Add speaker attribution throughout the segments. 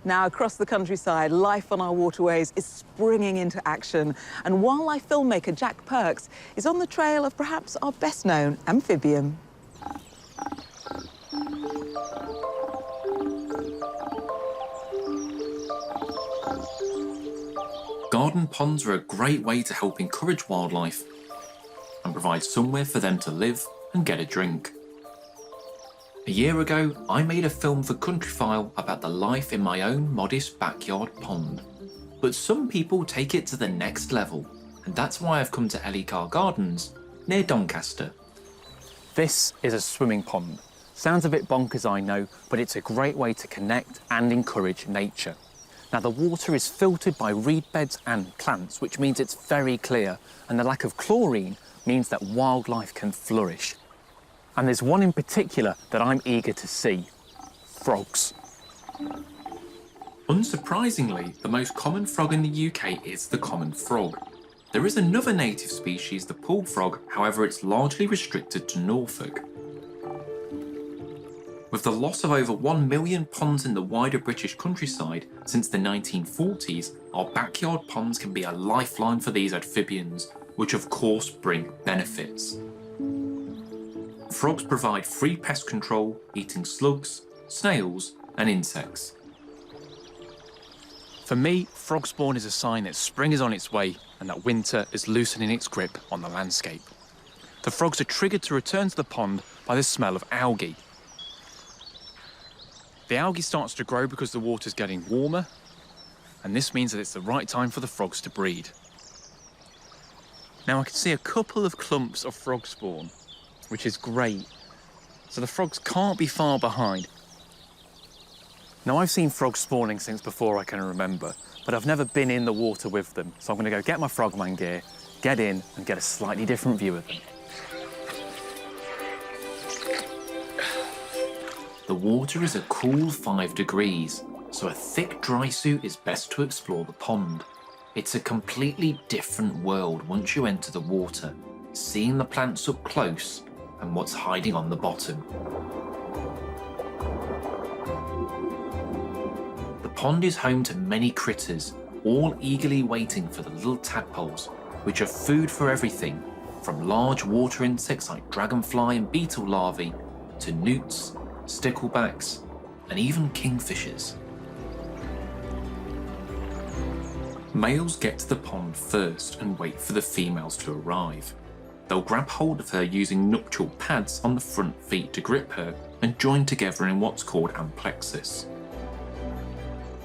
Speaker 1: Now, across the countryside, life on our waterways is springing into action. And wildlife filmmaker Jack Perks is on the trail of perhaps our best-known amphibian.
Speaker 2: Garden ponds are a great way to help encourage wildlife and provide somewhere for them to live and get a drink. A year ago, I made a film for Countryfile about the life in my own modest backyard pond. But some people take it to the next level, and that's why I've come to Ellycar Gardens, near Doncaster.
Speaker 3: This is a swimming pond. Sounds a bit bonkers, I know, but it's a great way to connect and encourage nature. Now, the water is filtered by reed beds and plants, which means it's very clear, and the lack of chlorine means that wildlife can flourish. And there's one in particular that I'm eager to see: frogs.
Speaker 2: Unsurprisingly, the most common frog in the UK is the common frog. There is another native species, the pool frog, however it's largely restricted to Norfolk. With the loss of over 1 million ponds in the wider British countryside since the 1940s, our backyard ponds can be a lifeline for these amphibians, which of course bring benefits. Frogs provide free pest control, eating slugs, snails and insects.
Speaker 3: For me, frog spawn is a sign that spring is on its way and that winter is loosening its grip on the landscape. The frogs are triggered to return to the pond by the smell of algae. The algae starts to grow because the water's getting warmer, and this means that it's the right time for the frogs to breed. Now I can see a couple of clumps of frog spawn, which is great. So the frogs can't be far behind. Now, I've seen frogs spawning since before I can remember, but I've never been in the water with them. So I'm going to go get my frogman gear, get in and get a slightly different view of them.
Speaker 2: The water is a cool 5 degrees, so a thick dry suit is best to explore the pond. It's a completely different world once you enter the water, seeing the plants up close and what's hiding on the bottom. The pond is home to many critters, all eagerly waiting for the little tadpoles, which are food for everything, from large water insects like dragonfly and beetle larvae, to newts, sticklebacks, and even kingfishers. Males get to the pond first and wait for the females to arrive. They'll grab hold of her using nuptial pads on the front feet to grip her and join together in what's called amplexus.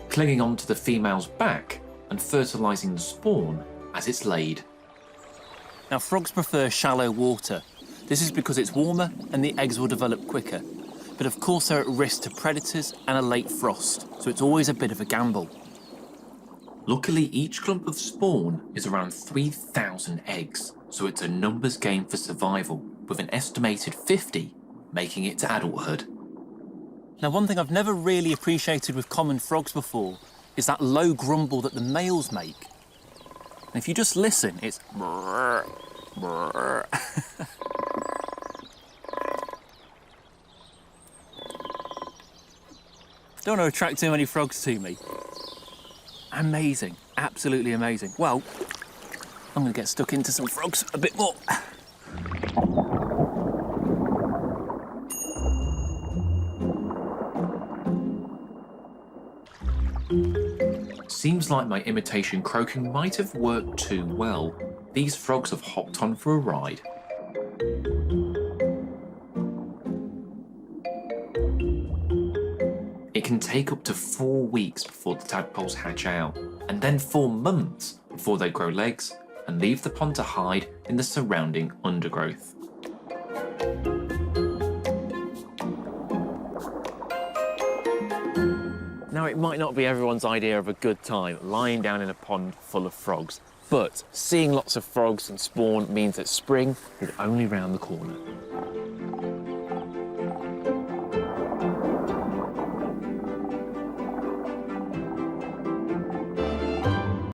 Speaker 2: Clinging onto the female's back and fertilising the spawn as it's laid.
Speaker 3: Now, frogs prefer shallow water. This is because it's warmer and the eggs will develop quicker. But of course they're at risk to predators and a late frost, so it's always a bit of a gamble.
Speaker 2: Luckily, each clump of spawn is around 3,000 eggs, so it's a numbers game for survival, with an estimated 50 making it to adulthood.
Speaker 3: Now, one thing I've never really appreciated with common frogs before is that low grumble that the males make. And if you just listen, it's brrr, brrr. Don't want to attract too many frogs to me. Amazing, absolutely amazing. Well, I'm going to get stuck into some frogs a bit more.
Speaker 2: Seems like my imitation croaking might have worked too well. These frogs have hopped on for a ride. It can take up to 4 weeks before the tadpoles hatch out, and then 4 months before they grow legs and leave the pond to hide in the surrounding undergrowth.
Speaker 3: Now, it might not be everyone's idea of a good time lying down in a pond full of frogs, but seeing lots of frogs and spawn means that spring is only round the corner.